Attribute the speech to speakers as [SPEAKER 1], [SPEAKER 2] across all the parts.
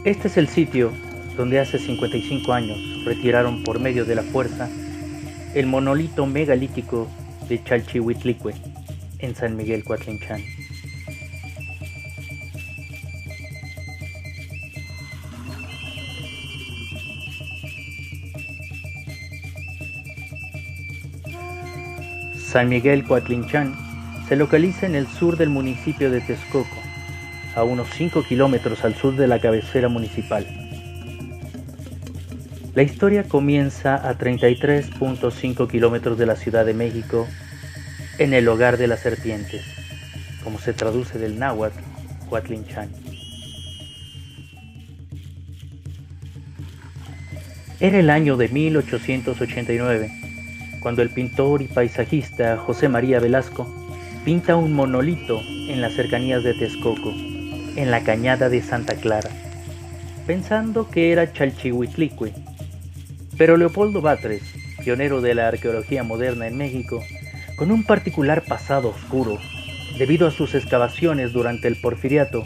[SPEAKER 1] Este es el sitio donde hace 55 años retiraron por medio de la fuerza el monolito megalítico de Chalchihuitlicue en San Miguel Coatlinchán. San Miguel Coatlinchán se localiza en el sur del municipio de Texcoco, a unos 5 kilómetros al sur de la cabecera municipal. La historia comienza a 33.5 kilómetros de la Ciudad de México, en el hogar de las serpientes, como se traduce del náhuatl, Coatlinchán. Era el año de 1889, cuando el pintor y paisajista José María Velasco pinta un monolito en las cercanías de Texcoco, en la cañada de Santa Clara, pensando que era Chalchihuitlicue. Pero Leopoldo Batres, pionero de la arqueología moderna en México, con un particular pasado oscuro, debido a sus excavaciones durante el Porfiriato,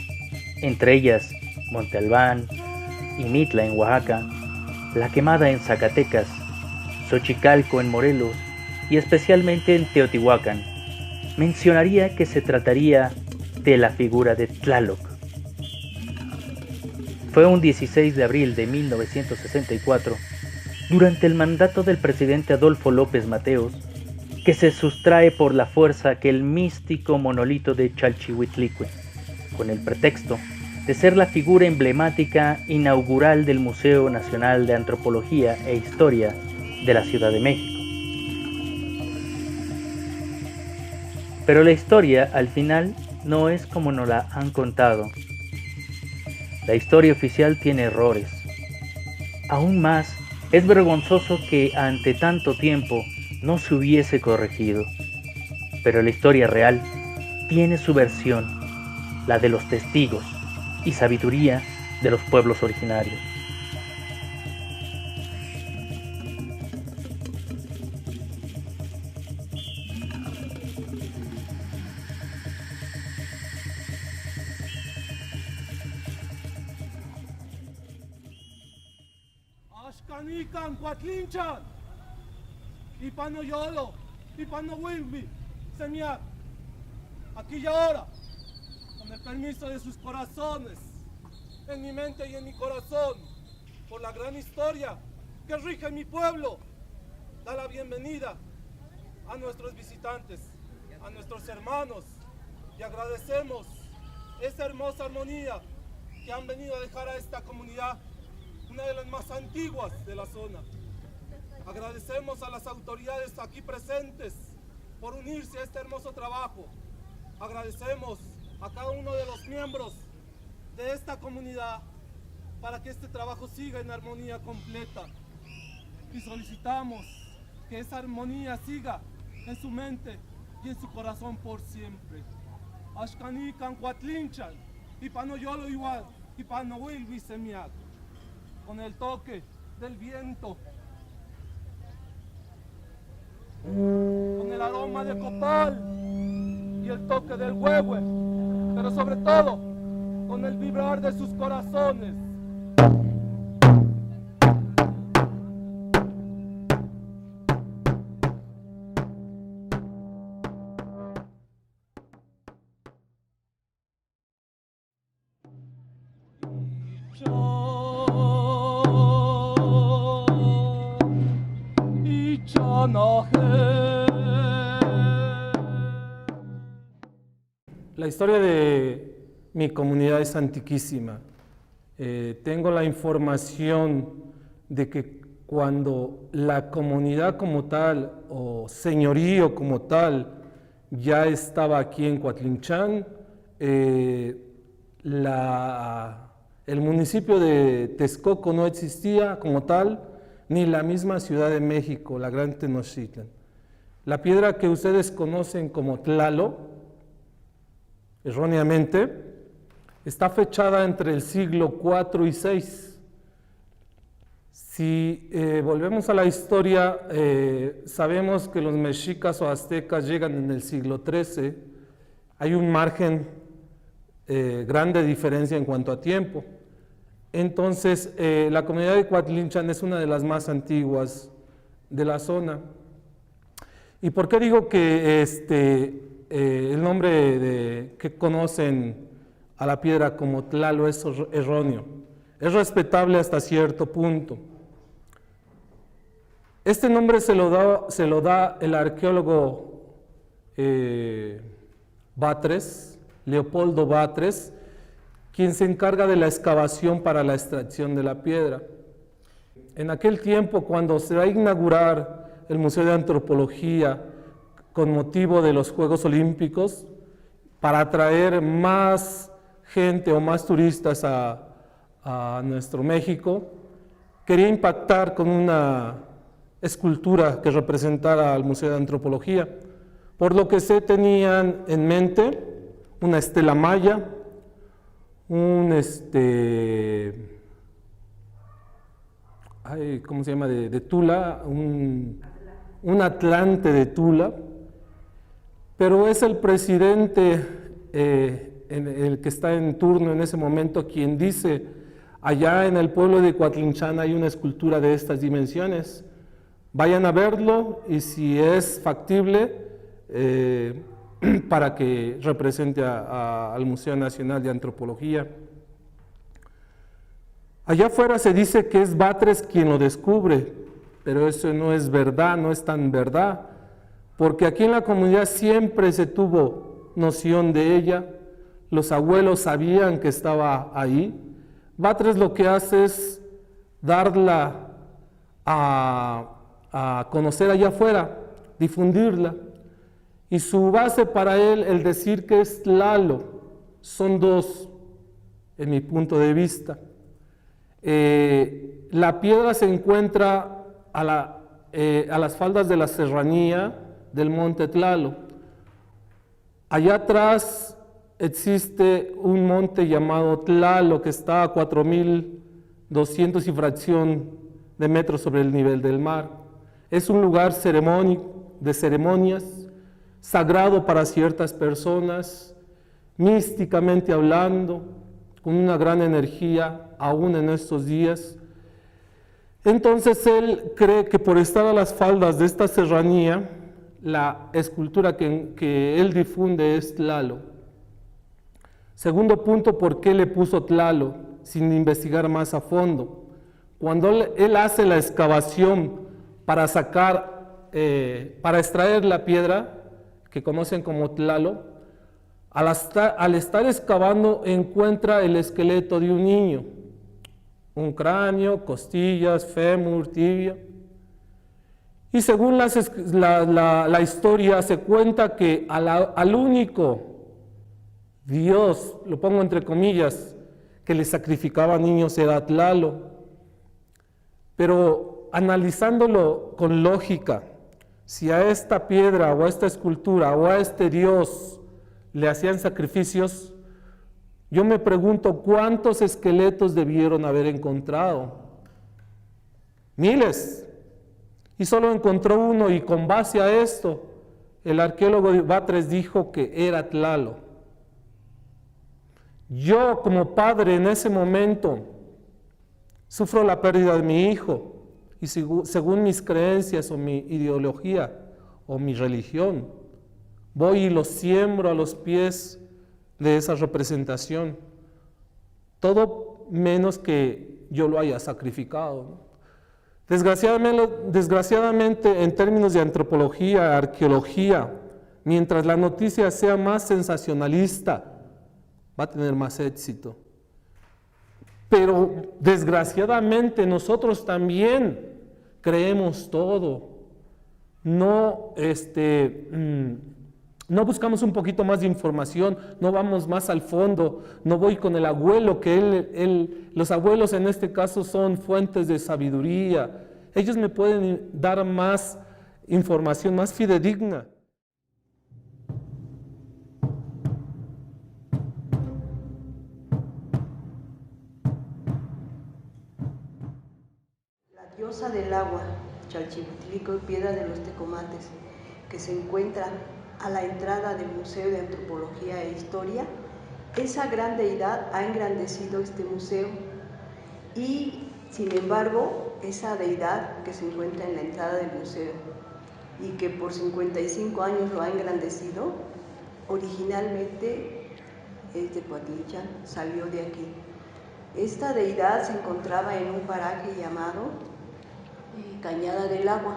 [SPEAKER 1] entre ellas Monte Albán y Mitla en Oaxaca, La Quemada en Zacatecas, Xochicalco en Morelos y especialmente en Teotihuacán, mencionaría que se trataría de la figura de Tlaloc. Fue un 16 de abril de 1964, durante el mandato del presidente Adolfo López Mateos, que se sustrae por la fuerza aquel místico monolito de Chalchihuitlicue, con el pretexto de ser la figura emblemática inaugural del Museo Nacional de Antropología e Historia de la Ciudad de México. Pero la historia, al final, no es como nos la han contado. La historia oficial tiene errores. Aún más, es vergonzoso que ante tanto tiempo no se hubiese corregido. Pero la historia real tiene su versión, la de los testigos y sabiduría de los pueblos originarios.
[SPEAKER 2] Axcanican Coatlinchán, Ipanoyolo, Ipanohuilmi, Semiac, aquí y ahora, con el permiso de sus corazones, en mi mente y en mi corazón, por la gran historia que rige mi pueblo, da la bienvenida a nuestros visitantes, a nuestros hermanos, y agradecemos esa hermosa armonía que han venido a dejar a esta comunidad, una de las más antiguas de la zona. Agradecemos a las autoridades aquí presentes por unirse a este hermoso trabajo. Agradecemos a cada uno de los miembros de esta comunidad para que este trabajo siga en armonía completa. Y solicitamos que esa armonía siga en su mente y en su corazón por siempre. Axcanican Coatlinchán, Ipanoyolo igual, Ipanohuilmi Semiac. Con el toque del viento, con el aroma de copal y el toque del huehue, pero sobre todo con el vibrar de sus corazones.
[SPEAKER 3] La historia de mi comunidad es antiquísima. Tengo la información de que cuando la comunidad como tal o señorío como tal ya estaba aquí en Coatlinchán, el municipio de Texcoco no existía como tal, ni la misma Ciudad de México, la Gran Tenochtitlan. La piedra que ustedes conocen como Tlaloc, erróneamente, está fechada entre el siglo IV y VI. Si volvemos a la historia, sabemos que los mexicas o aztecas llegan en el siglo XIII. Hay un margen grande diferencia en cuanto a tiempo. Entonces, la comunidad de Coatlinchan es una de las más antiguas de la zona. ¿Y por qué digo que el nombre que conocen a la piedra como Tlalo es erróneo? Es respetable hasta cierto punto. Este nombre se lo da el arqueólogo Batres, Leopoldo Batres, quien se encarga de la excavación para la extracción de la piedra. En aquel tiempo, cuando se va a inaugurar el Museo de Antropología con motivo de los Juegos Olímpicos, para atraer más gente o más turistas a nuestro México, quería impactar con una escultura que representara al Museo de Antropología, por lo que se tenían en mente una estela maya, un ¿cómo se llama? De Tula, un Atlante de Tula, pero es el presidente, el que está en turno en ese momento, quien dice: allá en el pueblo de Coatlinchan hay una escultura de estas dimensiones, vayan a verlo y si es factible, para que represente al Museo Nacional de Antropología. Allá afuera se dice que es Batres quien lo descubre, pero eso no es verdad, no es tan verdad, porque aquí en la comunidad siempre se tuvo noción de ella, los abuelos sabían que estaba ahí. Batres lo que hace es darla a conocer allá afuera, difundirla, y su base para él, el decir que es Tlalo, son dos, en mi punto de vista. La piedra se encuentra a las faldas de la serranía del monte Tlalo. Allá atrás existe un monte llamado Tlalo que está a 4.200 y fracción de metros sobre el nivel del mar. Es un lugar de ceremonias, sagrado para ciertas personas, místicamente hablando, con una gran energía aún en estos días. Entonces él cree que por estar a las faldas de esta serranía, la escultura que él difunde es Tlalo. Segundo punto, ¿por qué le puso Tlalo? Sin investigar más a fondo. Cuando él hace la excavación para extraer la piedra, que conocen como Tlalo, al estar excavando encuentra el esqueleto de un niño, un cráneo, costillas, fémur, tibia. Y según la historia se cuenta que al único Dios, lo pongo entre comillas, que le sacrificaba niños era Tlalo. Pero analizándolo con lógica, si a esta piedra o a esta escultura o a este Dios le hacían sacrificios, yo me pregunto cuántos esqueletos debieron haber encontrado. Miles. Y solo encontró uno, y con base a esto, el arqueólogo Batres dijo que era Tlalo. Yo como padre en ese momento sufro la pérdida de mi hijo, y según mis creencias o mi ideología o mi religión, voy y lo siembro a los pies de esa representación, todo menos que yo lo haya sacrificado, ¿no? Desgraciadamente, en términos de antropología, arqueología, mientras la noticia sea más sensacionalista, va a tener más éxito. Pero desgraciadamente nosotros también creemos todo. No buscamos un poquito más de información, no vamos más al fondo, no voy con el abuelo, los abuelos en este caso son fuentes de sabiduría. Ellos me pueden dar más información, más fidedigna.
[SPEAKER 4] La diosa del agua, Chalchicutlico, piedra de los tecomates, que se encuentra a la entrada del Museo de Antropología e Historia, esa gran deidad ha engrandecido este museo Y sin embargo, esa deidad que se encuentra en la entrada del museo y que por 55 años lo ha engrandecido, originalmente es de Coatlinchan, salió de aquí. Esta deidad se encontraba en un paraje llamado Cañada del Agua.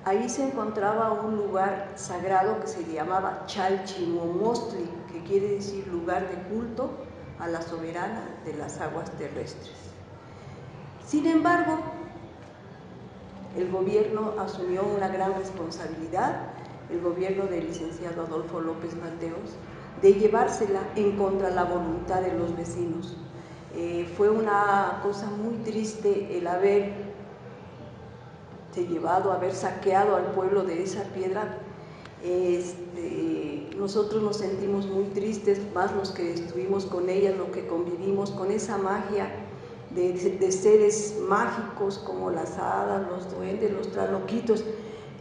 [SPEAKER 4] Ahí se encontraba un lugar sagrado que se llamaba Chalchimomostli, que quiere decir lugar de culto a la soberana de las aguas terrestres. Sin embargo, el gobierno asumió una gran responsabilidad, el gobierno del licenciado Adolfo López Mateos, de llevársela en contra de la voluntad de los vecinos. Fue una cosa muy triste el haber saqueado al pueblo de esa piedra. Nosotros nos sentimos muy tristes, más los que estuvimos con ella, los que convivimos con esa magia de seres mágicos como las hadas, los duendes, los traloquitos,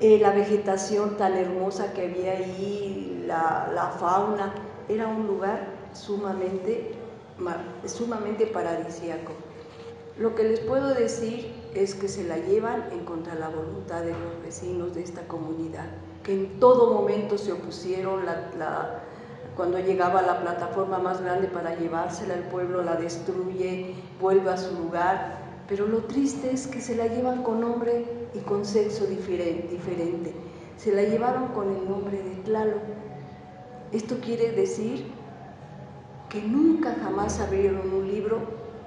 [SPEAKER 4] la vegetación tan hermosa que había ahí, la fauna. Era un lugar sumamente paradisíaco. Lo que les puedo decir es que se la llevan en contra de la voluntad de los vecinos de esta comunidad, que en todo momento se opusieron. Cuando llegaba la plataforma más grande para llevársela, el pueblo la destruye, vuelve a su lugar, pero lo triste es que se la llevan con nombre y con sexo diferente. Se la llevaron con el nombre de Tlaloc. Esto quiere decir que nunca jamás abrieron un libro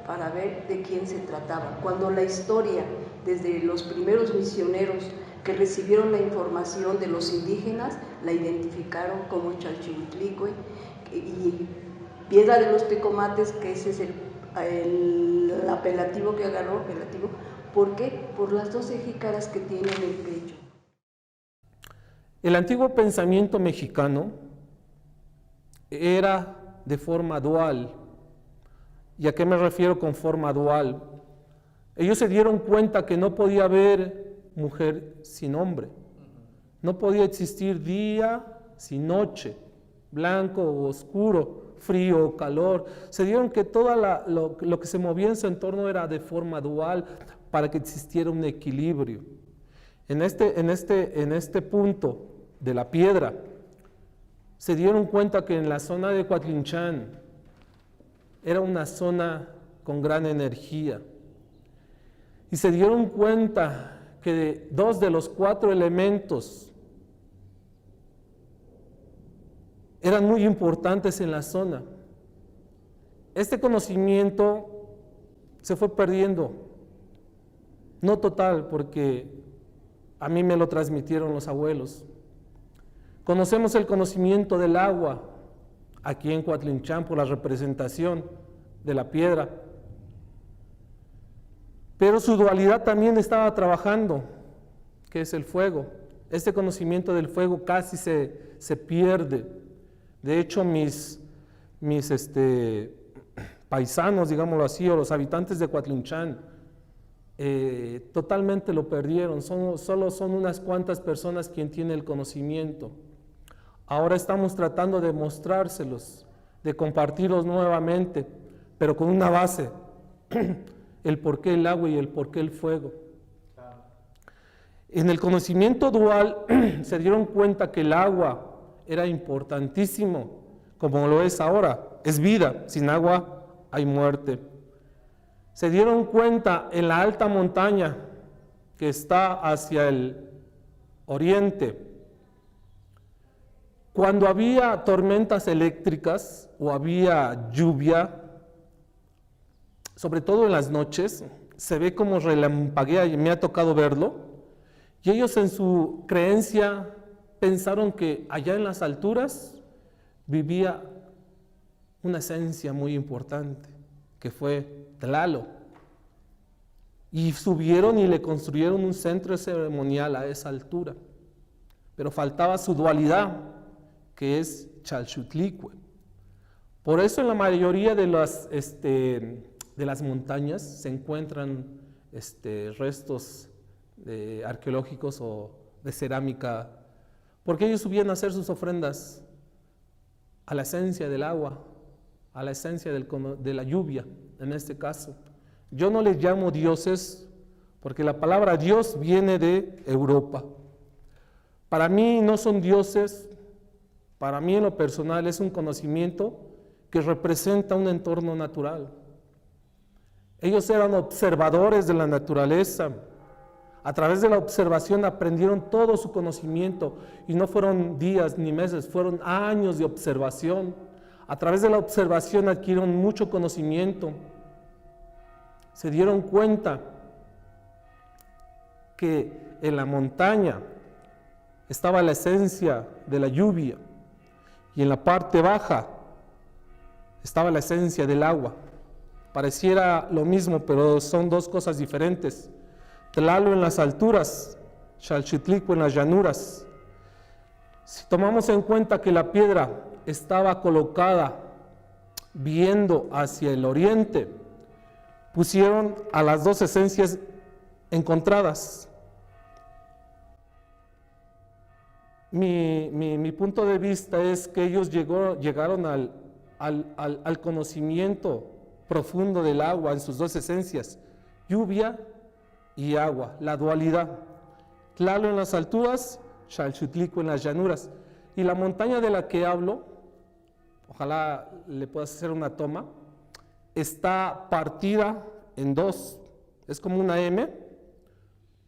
[SPEAKER 4] para ver de quién se trataba, cuando la historia, desde los primeros misioneros que recibieron la información de los indígenas, la identificaron como Chalchihuitlicue y Piedra de los Tecomates, que ese es el apelativo que agarró. ¿Por qué? Por las 12 jícaras que tiene en el pecho.
[SPEAKER 3] El antiguo pensamiento mexicano era de forma dual. ¿Y a qué me refiero con forma dual? Ellos se dieron cuenta que no podía haber mujer sin hombre. No podía existir día sin noche, blanco o oscuro, frío o calor. Se dieron que todo lo que se movía en su entorno era de forma dual para que existiera un equilibrio. En este punto de la piedra, se dieron cuenta que en la zona de Coatlinchan era una zona con gran energía. Y se dieron cuenta que 2 de los 4 elementos eran muy importantes en la zona. Este conocimiento se fue perdiendo, no total, porque a mí me lo transmitieron los abuelos. Conocemos el conocimiento del agua aquí en Coatlinchan por la representación de la piedra, pero su dualidad también estaba trabajando, que es el fuego. Este conocimiento del fuego casi se pierde. De hecho, mis paisanos, digámoslo así, o los habitantes de Coatlinchan, totalmente lo perdieron. Solo son unas cuantas personas quien tiene el conocimiento. Ahora estamos tratando de mostrárselos, de compartirlos nuevamente, pero con una base, el por qué el agua y el por qué el fuego. En el conocimiento dual se dieron cuenta que el agua era importantísimo, como lo es ahora, es vida, sin agua hay muerte. Se dieron cuenta en la alta montaña que está hacia el oriente, cuando había tormentas eléctricas o había lluvia, sobre todo en las noches, se ve como relampaguea, y me ha tocado verlo, y ellos en su creencia pensaron que allá en las alturas vivía una esencia muy importante, que fue Tlaloc, y subieron y le construyeron un centro ceremonial a esa altura, pero faltaba su dualidad, que es Chalchihuitlicue. Por eso en la mayoría de las montañas se encuentran restos arqueológicos o de cerámica, porque ellos subían a hacer sus ofrendas a la esencia del agua, a la esencia de la lluvia, en este caso. Yo no les llamo dioses porque la palabra Dios viene de Europa. Para mí no son dioses, para mí en lo personal es un conocimiento que representa un entorno natural. Ellos eran observadores de la naturaleza. A través de la observación aprendieron todo su conocimiento y no fueron días ni meses, fueron años de observación. A través de la observación adquirieron mucho conocimiento. Se dieron cuenta que en la montaña estaba la esencia de la lluvia y en la parte baja estaba la esencia del agua. Pareciera lo mismo, pero son dos cosas diferentes. Tlalo en las alturas, Xalchitlico en las llanuras. Si tomamos en cuenta que la piedra estaba colocada viendo hacia el oriente, pusieron a las dos esencias encontradas. Mi punto de vista es que ellos llegaron al conocimiento profundo del agua en sus dos esencias, lluvia y agua, la dualidad. Tlalo en las alturas, Xalchitlico en las llanuras. Y la montaña de la que hablo, ojalá le puedas hacer una toma, está partida en dos, es como una M.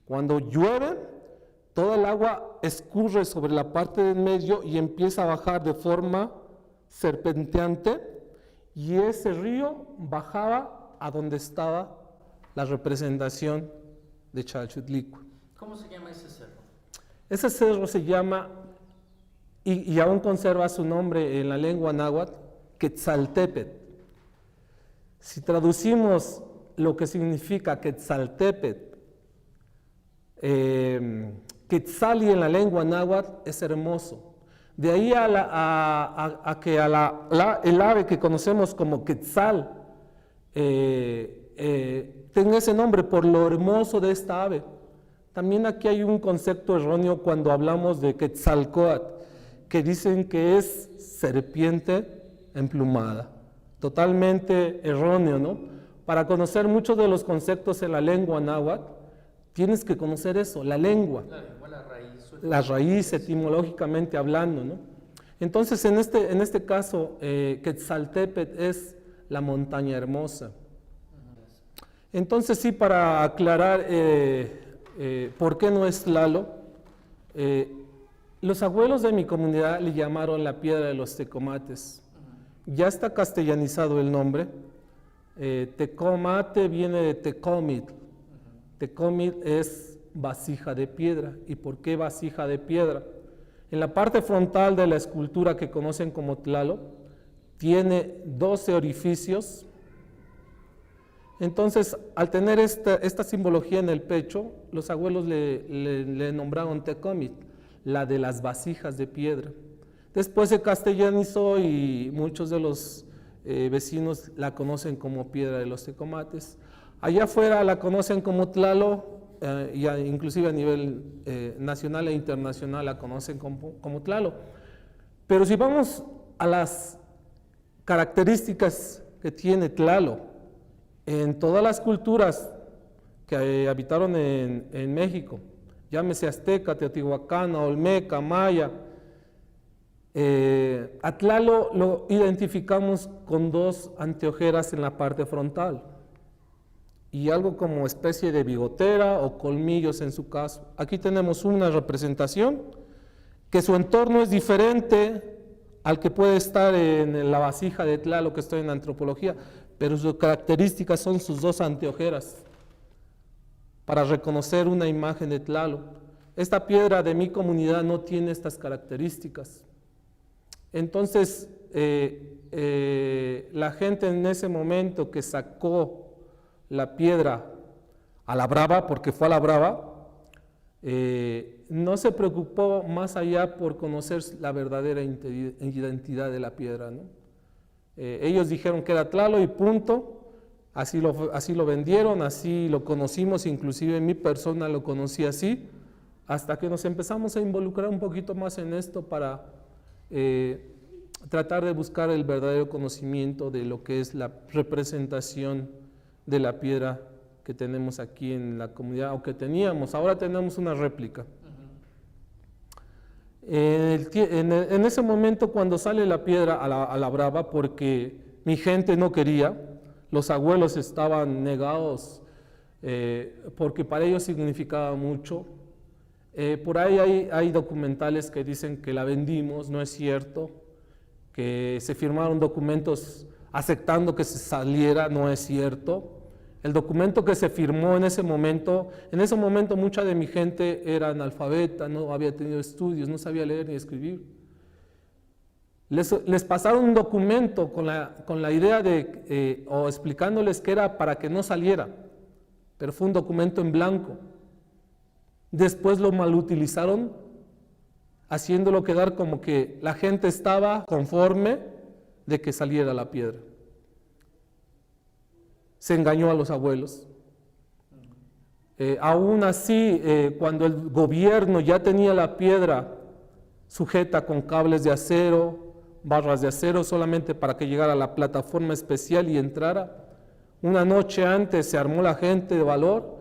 [SPEAKER 3] Cuando llueve, toda el agua escurre sobre la parte del medio y empieza a bajar de forma serpenteante, y ese río bajaba a donde estaba la representación de Xalchitlico.
[SPEAKER 1] ¿Cómo se llama ese cerro?
[SPEAKER 3] Ese cerro se llama, y aún conserva su nombre en la lengua náhuatl, Quetzaltépetl. Si traducimos lo que significa Quetzaltépetl, Quetzali en la lengua náhuatl es hermoso. De ahí a que el ave que conocemos como Quetzal tenga ese nombre por lo hermoso de esta ave. También aquí hay un concepto erróneo cuando hablamos de Quetzalcóatl, que dicen que es serpiente emplumada. Totalmente erróneo, ¿no? Para conocer muchos de los conceptos en la lengua náhuatl, tienes que conocer eso, la lengua. La raíz etimológicamente hablando, ¿no? Entonces, en este caso, Quetzaltépetl es la montaña hermosa. Entonces, sí, para aclarar por qué no es Tlalo, los abuelos de mi comunidad le llamaron la piedra de los tecomates. Ya está castellanizado el nombre. Tecomate viene de Tecómitl. Tecómitl es vasija de piedra. ¿Y por qué vasija de piedra? En la parte frontal de la escultura que conocen como Tlalo, tiene 12 orificios. Entonces, al tener esta simbología en el pecho, los abuelos le nombraron Tecómitl, la de las vasijas de piedra. Después se castellanizó y muchos de los vecinos la conocen como piedra de los tecomates. Allá afuera la conocen como Tlalo, inclusive a nivel nacional e internacional la conocen como Tlalo. Pero si vamos a las características que tiene Tlalo, en todas las culturas que habitaron en México, llámese azteca, teotihuacana, olmeca, maya, a Tlalo lo identificamos con dos anteojeras en la parte frontal y algo como especie de bigotera o colmillos en su caso. Aquí tenemos una representación que su entorno es diferente al que puede estar en la vasija de Tlalo que estoy en antropología, pero sus características son sus dos anteojeras para reconocer una imagen de Tlalo. Esta piedra de mi comunidad no tiene estas características. Entonces, la gente en ese momento que sacó la piedra a la brava, porque fue a la brava, no se preocupó más allá por conocer la verdadera identidad de la piedra, ¿no? Ellos dijeron que era Tlalo y punto, así lo vendieron, así lo conocimos, inclusive mi persona lo conocí así, hasta que nos empezamos a involucrar un poquito más en esto para tratar de buscar el verdadero conocimiento de lo que es la representación de la piedra que tenemos aquí en la comunidad, o que teníamos, ahora tenemos una réplica. En ese momento, cuando sale la piedra a la brava, porque mi gente no quería, los abuelos estaban negados, porque para ellos significaba mucho. Por ahí hay documentales que dicen que la vendimos, no es cierto, que se firmaron documentos aceptando que se saliera, no es cierto. El documento que se firmó en ese momento mucha de mi gente era analfabeta, no había tenido estudios, no sabía leer ni escribir. Les pasaron un documento con la idea de, o explicándoles que era para que no saliera, pero fue un documento en blanco. Después lo malutilizaron, haciéndolo quedar como que la gente estaba conforme de que saliera la piedra. Se engañó a los abuelos. Aún así, cuando el gobierno ya tenía la piedra sujeta con cables de acero, barras de acero, solamente para que llegara a la plataforma especial y entrara, una noche antes se armó la gente de valor,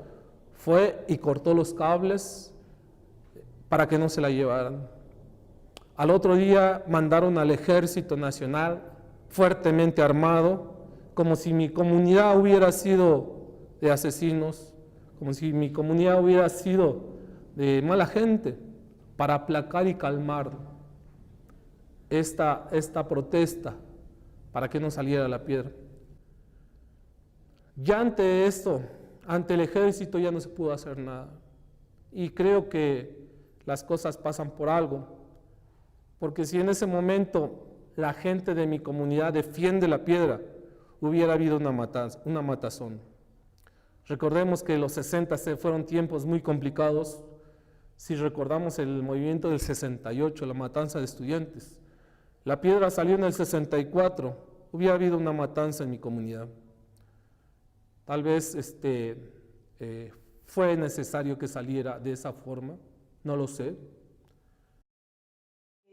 [SPEAKER 3] fue y cortó los cables para que no se la llevaran. Al otro día mandaron al Ejército Nacional fuertemente armado, como si mi comunidad hubiera sido de asesinos, como si mi comunidad hubiera sido de mala gente, para aplacar y calmar esta protesta, para que no saliera la piedra. Ya ante esto, ante el ejército ya no se pudo hacer nada. Y creo que las cosas pasan por algo, porque si en ese momento la gente de mi comunidad defiende la piedra, hubiera habido una matazón. Recordemos que los 60 fueron tiempos muy complicados. Si recordamos el movimiento del 68, la matanza de estudiantes, la piedra salió en el 64, hubiera habido una matanza en mi comunidad. Tal vez fue necesario que saliera de esa forma, no lo sé.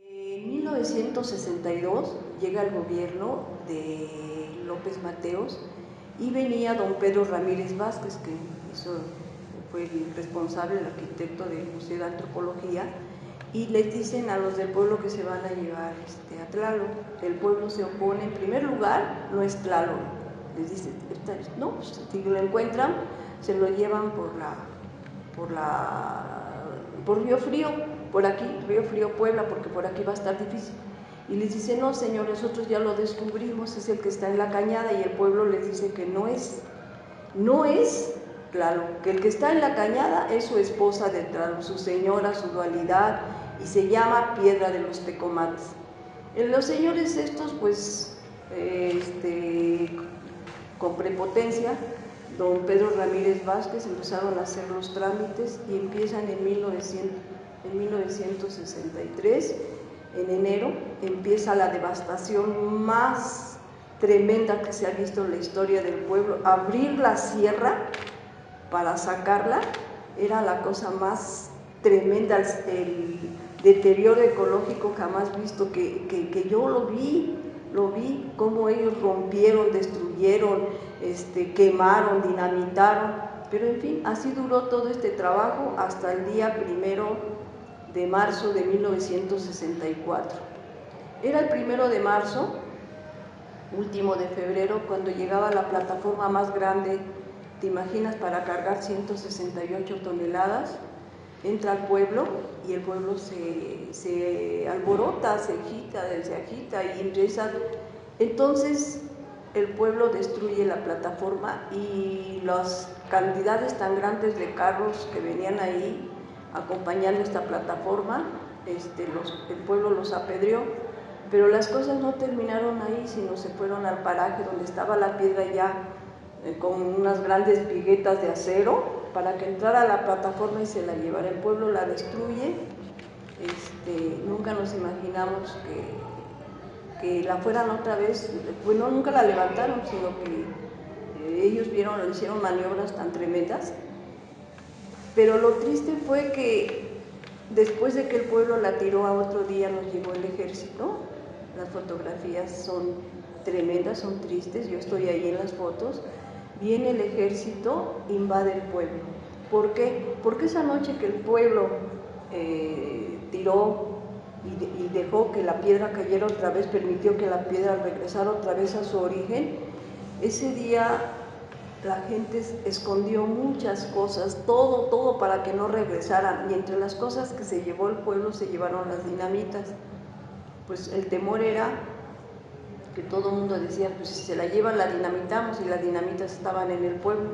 [SPEAKER 4] En 1962 llega el gobierno de López Mateos y venía don Pedro Ramírez Vázquez, que fue el responsable, el arquitecto del Museo de Antropología, y les dicen a los del pueblo que se van a llevar a Tlaloc. El pueblo se opone, en primer lugar, no es Tlaloc. Les dicen, no, si lo encuentran, se lo llevan por Río Frío, por aquí, Río Frío, Puebla, porque por aquí va a estar difícil. Y les dice, no señor, nosotros ya lo descubrimos, es el que está en la cañada, y el pueblo les dice que no es Tlaloc, que el que está en la cañada es su esposa de Tlaloc, su señora, su dualidad, y se llama Piedra de los Tecomates. Los señores estos, pues, con prepotencia, don Pedro Ramírez Vázquez empezaron a hacer los trámites y empiezan en 1963, en enero, empieza la devastación más tremenda que se ha visto en la historia del pueblo. Abrir la sierra para sacarla era la cosa más tremenda, el deterioro ecológico jamás visto, que yo lo vi cómo ellos rompieron, destruyeron, quemaron, dinamitaron, pero en fin, así duró todo este trabajo hasta el día 1 de marzo de 1964. Era el 1 de marzo, último de febrero, cuando llegaba la plataforma más grande, te imaginas, para cargar 168 toneladas, entra al pueblo y el pueblo se alborota, se agita y empieza. Entonces el pueblo destruye la plataforma y las cantidades tan grandes de carros que venían ahí acompañando esta plataforma, el pueblo los apedreó, pero las cosas no terminaron ahí, sino se fueron al paraje donde estaba la piedra ya con unas grandes viguetas de acero para que entrara a la plataforma y se la llevara. El pueblo la destruye. Nunca nos imaginamos que la fueran otra vez, bueno, nunca la levantaron, sino que ellos hicieron maniobras tan tremendas. Pero lo triste fue que después de que el pueblo la tiró, a otro día nos llegó el ejército. Las fotografías son tremendas, son tristes, yo estoy ahí en las fotos. Viene el ejército, invade el pueblo. ¿Por qué? Porque esa noche que el pueblo tiró y dejó que la piedra cayera otra vez, permitió que la piedra regresara otra vez a su origen, ese día la gente escondió muchas cosas, todo para que no regresaran, y entre las cosas que se llevó el pueblo se llevaron las dinamitas. Pues el temor era que todo el mundo decía, pues si se la llevan la dinamitamos, y las dinamitas estaban en el pueblo.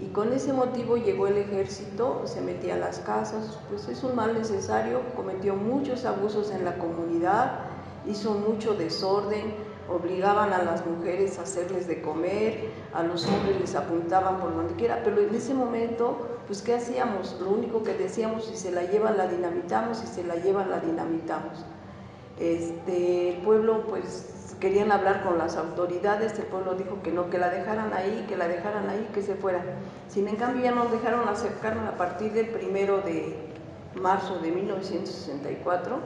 [SPEAKER 4] Y con ese motivo llegó el ejército, se metía a las casas, pues es un mal necesario, cometió muchos abusos en la comunidad, hizo mucho desorden, obligaban a las mujeres a hacerles de comer, a los hombres les apuntaban por donde quiera, pero en ese momento, pues ¿qué hacíamos? Lo único que decíamos, si se la llevan la dinamitamos, si se la llevan la dinamitamos. El pueblo pues querían hablar con las autoridades, el pueblo dijo que no, que la dejaran ahí, que se fuera. Sin en cambio ya nos dejaron acercarnos a partir del 1 de marzo de 1964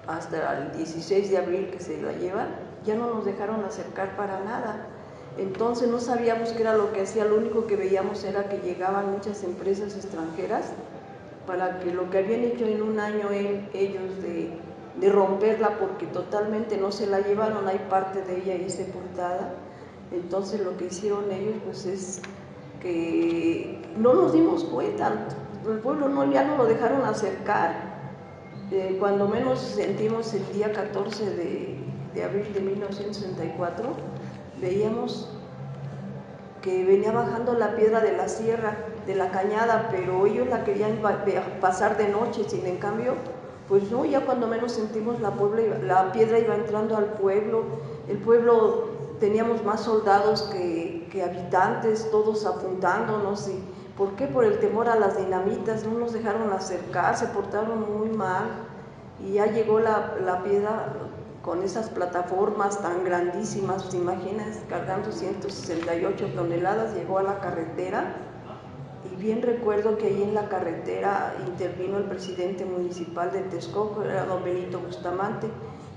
[SPEAKER 4] hasta el 16 de abril que se la llevan, ya no nos dejaron acercar para nada. Entonces no sabíamos qué era lo que hacía, lo único que veíamos era que llegaban muchas empresas extranjeras para que lo que habían hecho en un año ellos de romperla, porque totalmente no se la llevaron, hay parte de ella ahí sepultada. Entonces lo que hicieron ellos pues es que no nos dimos cuenta, el pueblo ya no lo dejaron acercar. Cuando menos sentimos el día 14 de abril de 1964, veíamos que venía bajando la piedra de la sierra, de la cañada, pero ellos la querían pasar de noche, sin en cambio, pues no, ya cuando menos sentimos la piedra iba entrando al pueblo, el pueblo teníamos más soldados que habitantes, todos apuntándonos. ¿Y por qué? Por el temor a las dinamitas, no nos dejaron acercar, se portaron muy mal, y ya llegó la piedra con esas plataformas tan grandísimas, ¿te imaginas? Cargando 168 toneladas, llegó a la carretera. Y bien recuerdo que ahí en la carretera intervino el presidente municipal de Texcoco, era don Benito Bustamante,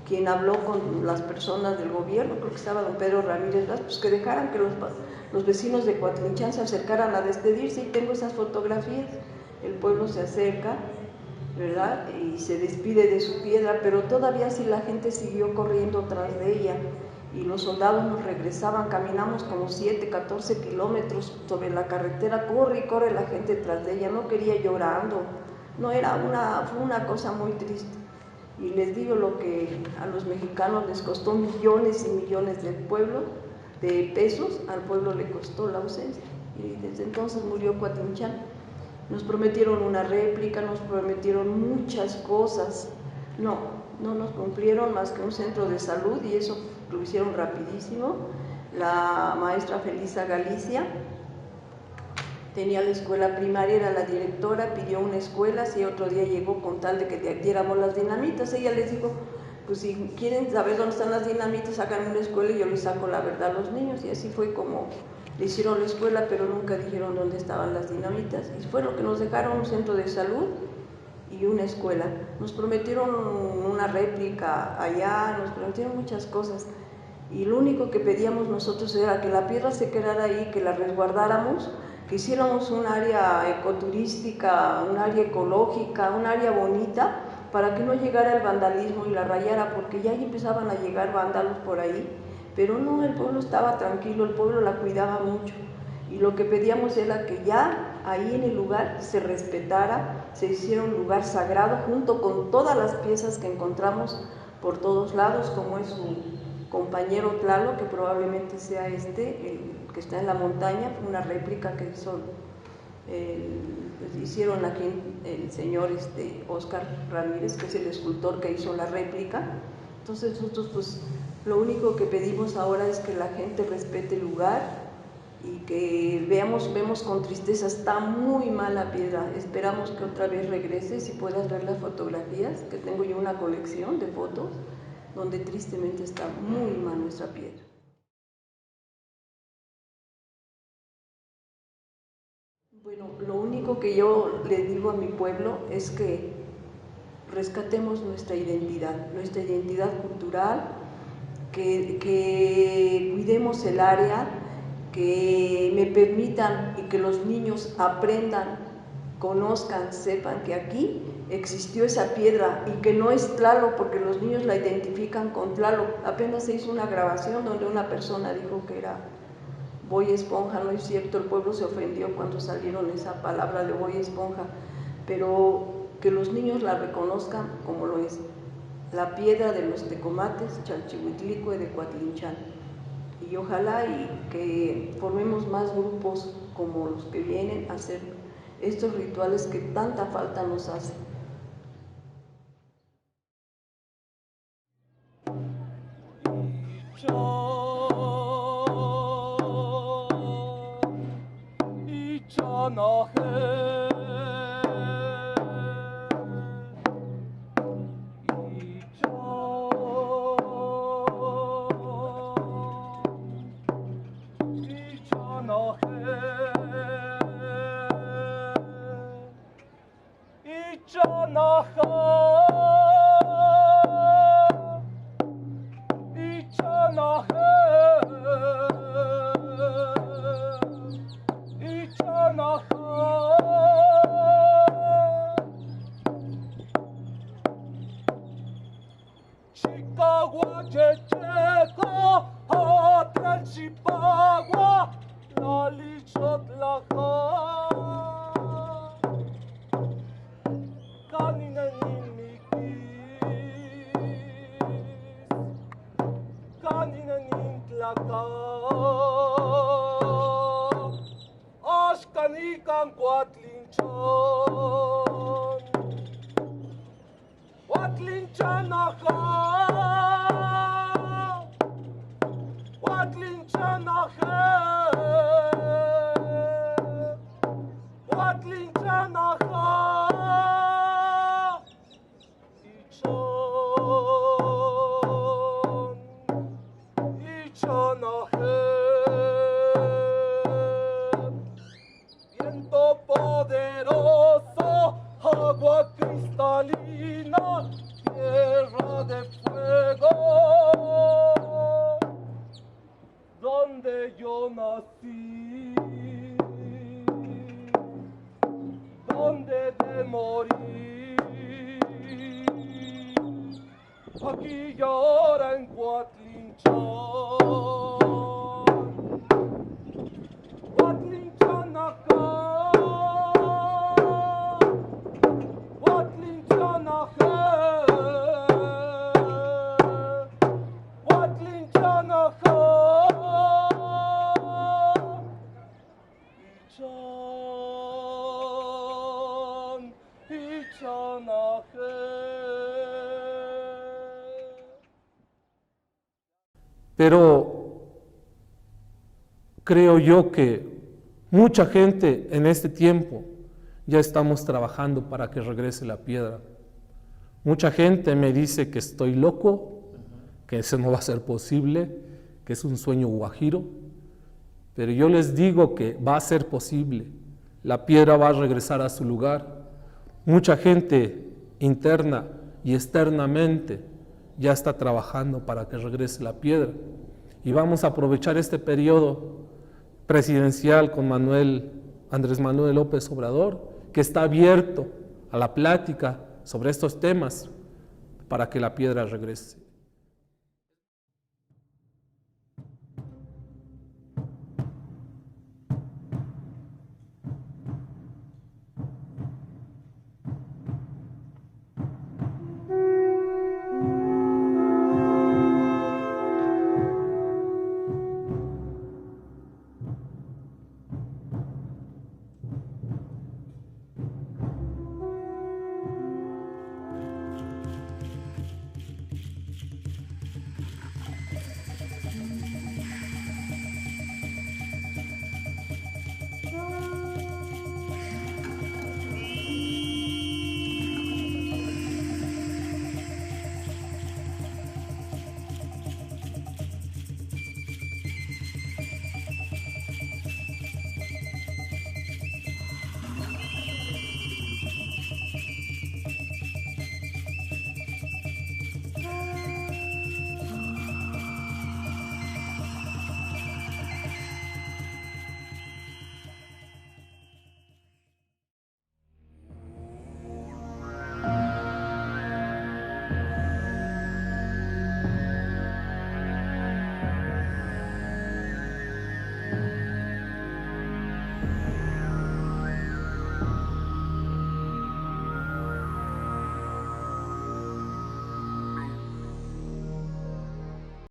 [SPEAKER 4] quien habló con las personas del gobierno, creo que estaba don Pedro Ramírez, pues que dejaran que los vecinos de Coatlinchán se acercaran a despedirse, y tengo esas fotografías. El pueblo se acerca, ¿verdad? Y se despide de su piedra, pero todavía sí la gente siguió corriendo tras de ella, y los soldados nos regresaban, caminamos como 7, 14 kilómetros sobre la carretera, corre y corre la gente tras de ella, no quería, llorando, no, fue una cosa muy triste. Y les digo, lo que a los mexicanos les costó millones y millones de pesos, al pueblo le costó la ausencia, y desde entonces murió Coatlinchán. Nos prometieron una réplica, nos prometieron muchas cosas, no nos cumplieron más que un centro de salud, y eso lo hicieron rapidísimo. La maestra Felisa Galicia tenía la escuela primaria, era la directora, pidió una escuela, si otro día llegó con tal de que te diéramos las dinamitas, ella les dijo, pues si quieren saber dónde están las dinamitas, hagan una escuela y yo les saco la verdad a los niños, y así fue como le hicieron la escuela, pero nunca dijeron dónde estaban las dinamitas, y fue lo que nos dejaron, un centro de salud y una escuela. Nos prometieron una réplica allá, nos prometieron muchas cosas, y lo único que pedíamos nosotros era que la piedra se quedara ahí, que la resguardáramos, que hiciéramos un área ecoturística, un área ecológica, un área bonita, para que no llegara el vandalismo y la rayara, porque ya empezaban a llegar vándalos por ahí, pero no, el pueblo estaba tranquilo, el pueblo la cuidaba mucho, y lo que pedíamos era que ya ahí en el lugar se respetara, se hiciera un lugar sagrado, junto con todas las piezas que encontramos por todos lados, como es su compañero Tlalo, que probablemente sea el que está en la montaña, fue una réplica que hicieron aquí el señor Óscar Ramírez, que es el escultor que hizo la réplica. Entonces nosotros pues lo único que pedimos ahora es que la gente respete el lugar, y que vemos con tristeza, está muy mala la piedra, esperamos que otra vez regrese, si puedas ver las fotografías, que tengo yo una colección de fotos, donde tristemente está muy mal nuestra piedra. Bueno, lo único que yo le digo a mi pueblo es que rescatemos nuestra identidad cultural, que cuidemos el área, que me permitan y que los niños aprendan, conozcan, sepan que aquí existió esa piedra y que no es Tlaloc, porque los niños la identifican con Tlaloc. Apenas se hizo una grabación donde una persona dijo que era Boy Esponja. No es cierto, el pueblo se ofendió cuando salieron esa palabra de Boy Esponja, pero que los niños la reconozcan como lo es, la piedra de los tecomates, Chalchihuitlicue de Coatlinchán. Y ojalá y que formemos más grupos como los que vienen a hacer estos rituales que tanta falta nos hacen.
[SPEAKER 2] Viento poderoso, agua cristalina, tierra de fuego, donde yo nací, donde de morir, aquí y ahora en Coatlinchán. Coatlinchán acá, Coatlinchán acá, Coatlinchán acá, Ichan acá.
[SPEAKER 3] Pero creo yo que mucha gente en este tiempo ya estamos trabajando para que regrese la piedra. Mucha gente me dice que estoy loco, que eso no va a ser posible, que es un sueño guajiro, pero yo les digo que va a ser posible. La piedra va a regresar a su lugar. Mucha gente interna y externamente ya está trabajando para que regrese la piedra. Y vamos a aprovechar este periodo presidencial con Andrés Manuel López Obrador, que está abierto a la plática sobre estos temas para que la piedra regrese.